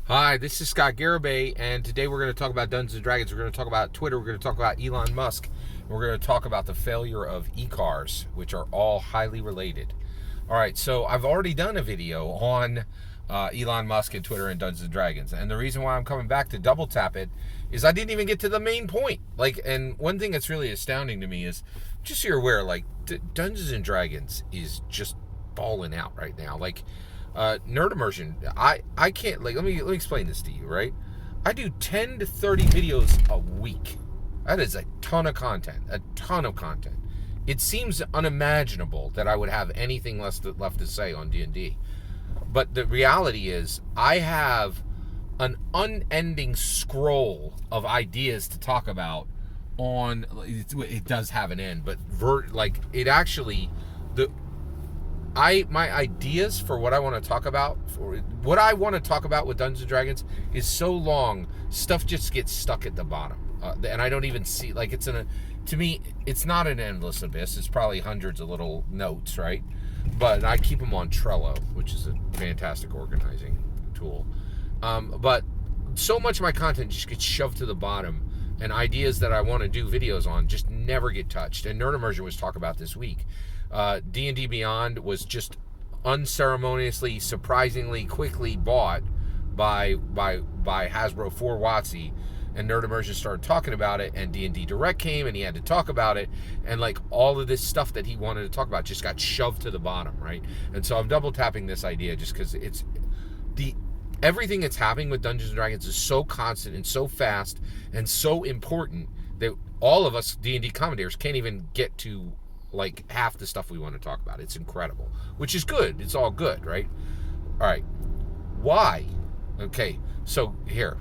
Hi, this is Scott Garibay, and today we're going to talk about Dungeons & Dragons. We're going to talk about Twitter. We're going to talk about Elon Musk. And we're going to talk about the failure of eCars, which are all highly related. All right, so I've already done a video on Elon Musk and Twitter and Dungeons & Dragons. And the reason why I'm coming back to double tap it is I didn't even get to the main point. And one thing that's really astounding to me is, just so you're aware, Dungeons & Dragons is just balling out right now. Nerd immersion, I can't, let me explain this to you, right? I do 10 to 30 videos a week. That is a ton of content. It seems unimaginable that I would have anything left to say on D&D. But the reality is I have an unending scroll of ideas to talk about on, it does have an end, but my ideas for what I want to talk about, with Dungeons & Dragons is so long, stuff just gets stuck at the bottom. And I don't even see, to me, it's not an endless abyss. It's probably hundreds of little notes, right? But I keep them on Trello, which is a fantastic organizing tool. But so much of my content just gets shoved to the bottom, and ideas that I want to do videos on just never get touched. And Nerd Immersion was talked about this week. D&D Beyond was just unceremoniously, surprisingly quickly bought by Hasbro for WotC, and Nerd Immersion started talking about it, and D&D Direct came, and he had to talk about it, and all of this stuff that he wanted to talk about just got shoved to the bottom, right? And so I'm double tapping this idea just because everything that's happening with Dungeons & Dragons is so constant and so fast and so important that all of us D&D commentators can't even get to half the stuff we want to talk about. It's incredible, which is good. It's all good, right? All right. Why? Okay, so here.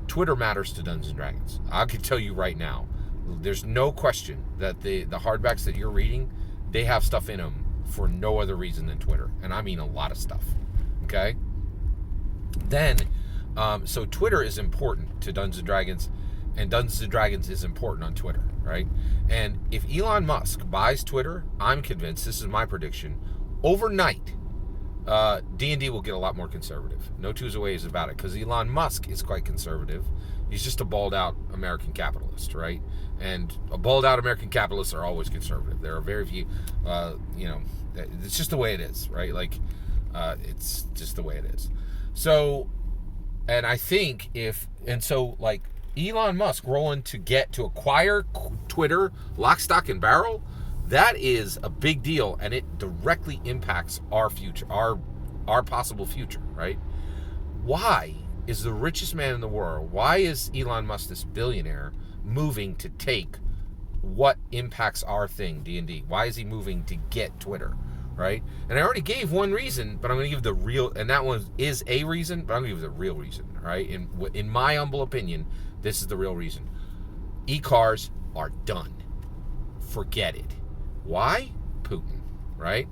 Twitter matters to Dungeons & Dragons. I can tell you right now, there's no question that the hardbacks that you're reading, they have stuff in them for no other reason than Twitter. And I mean a lot of stuff. Okay? Then, so Twitter is important to Dungeons & Dragons, and Dungeons & Dragons is important on Twitter, right? And if Elon Musk buys Twitter, I'm convinced, this is my prediction, overnight, D&D will get a lot more conservative. No two ways about it, because Elon Musk is quite conservative. He's just a balled-out American capitalist, right? And balled-out American capitalists are always conservative. There are very few, it's just the way it is, right? It's just the way it is. So, and I think Elon Musk rolling to acquire Twitter, lock, stock, and barrel, that is a big deal, and it directly impacts our future, our possible future, right? Why is the richest man in the world, why is Elon Musk, this billionaire, moving to take what impacts our thing, D&D? Why is he moving to get Twitter, right? And I already gave one reason, but I'm going to give the real, and that one is a reason, but I'm going to give the real reason, right? In my humble opinion, this is the real reason. eCars are done. Forget it. Why? Putin, right?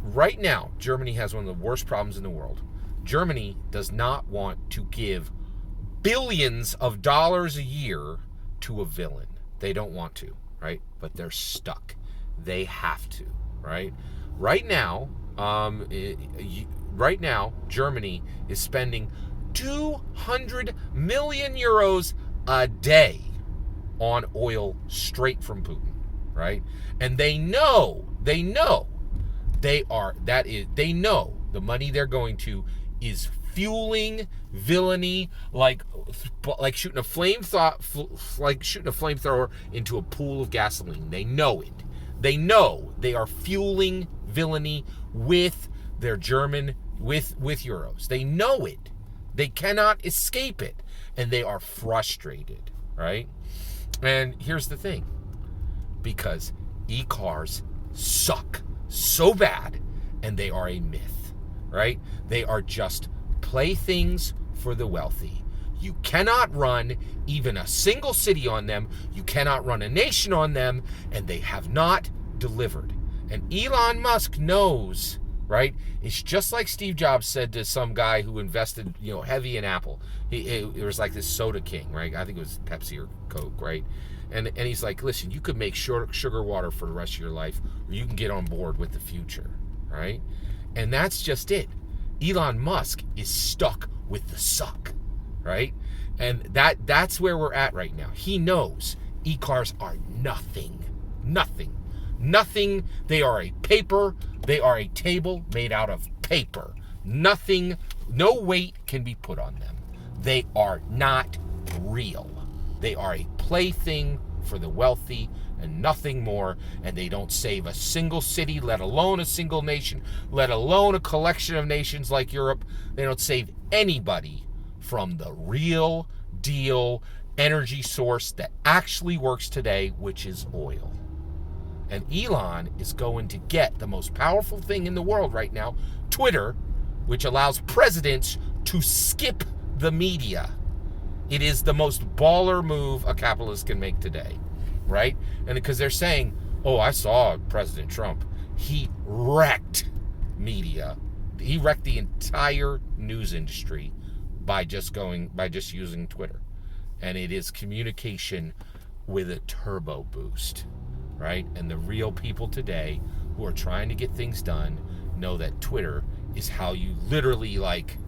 Right now, Germany has one of the worst problems in the world. Germany does not want to give billions of dollars a year to a villain. They don't want to, right? But they're stuck. They have to, right? Right now, Germany is spending 200 million euros a day on oil straight from Putin, right? And they know the money they're going to is fueling villainy, like shooting a flamethrower into a pool of gasoline. They know it. They know they are fueling villainy with their with euros. They know it. They cannot escape it. And they are frustrated, right? And here's the thing. Because eCars suck so bad, and they are a myth, right? They are just playthings for the wealthy. You cannot run even a single city on them. You cannot run a nation on them, and they have not delivered. And Elon Musk knows, right? It's just like Steve Jobs said to some guy who invested, heavy in Apple. It was like this soda king, right? I think it was Pepsi or Coke, right? And he's like, listen, you could make sugar water for the rest of your life, or you can get on board with the future, right? And that's just it. Elon Musk is stuck with the suck, right? And that's where we're at right now. He knows eCars are nothing. They are a paper. They are a table made out of paper. Nothing, no weight can be put on them. They are not real. They are a plaything for the wealthy and nothing more, and they don't save a single city, let alone a single nation, let alone a collection of nations like Europe. They don't save anybody from the real deal energy source that actually works today, which is oil. And Elon is going to get the most powerful thing in the world right now, Twitter, which allows presidents to skip the media. It is the most baller move a capitalist can make today, right? And because they're saying, oh, I saw President Trump. He wrecked media. He wrecked the entire news industry by just using Twitter. And it is communication with a turbo boost, right? And the real people today who are trying to get things done know that Twitter is how you literally like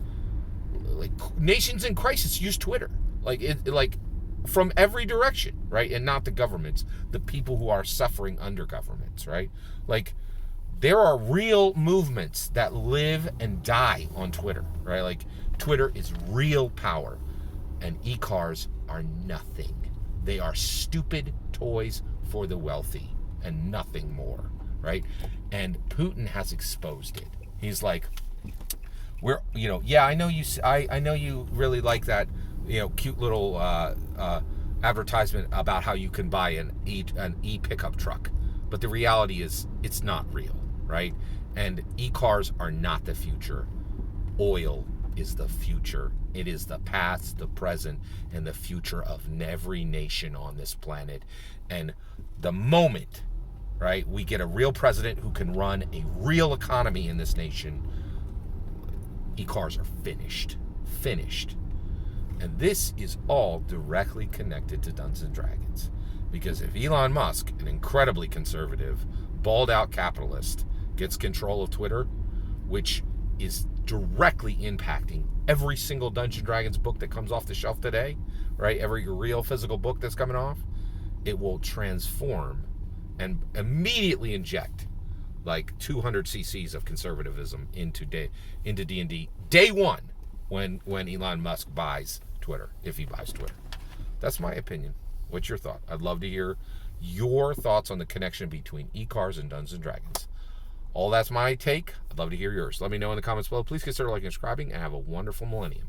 nations in crisis use Twitter. Like from every direction, right? And not the governments, the people who are suffering under governments, right? Like there are real movements that live and die on Twitter, right? Like Twitter is real power, and eCars are nothing. They are stupid toys for the wealthy and nothing more, right? And Putin has exposed it. He's like, I know you really like that, cute little advertisement about how you can buy an e-pickup truck, but the reality is it's not real, right? And e-cars are not the future. Oil is the future. It is the past, the present, and the future of every nation on this planet. And the moment, right, we get a real president who can run a real economy in this nation, e-cars are finished. And this is all directly connected to Dungeons and Dragons. Because if Elon Musk, an incredibly conservative, balled-out capitalist, gets control of Twitter, which is directly impacting every single Dungeons and Dragons book that comes off the shelf today, right? Every real physical book that's coming off, it will transform and immediately inject like 200 cc's of conservatism into D&D day one when Elon Musk buys Twitter, if he buys Twitter. That's my opinion. What's your thought? I'd love to hear your thoughts on the connection between eCars and Dungeons and Dragons. All that's my take. I'd love to hear yours. Let me know in the comments below. Please consider liking and subscribing, and have a wonderful millennium.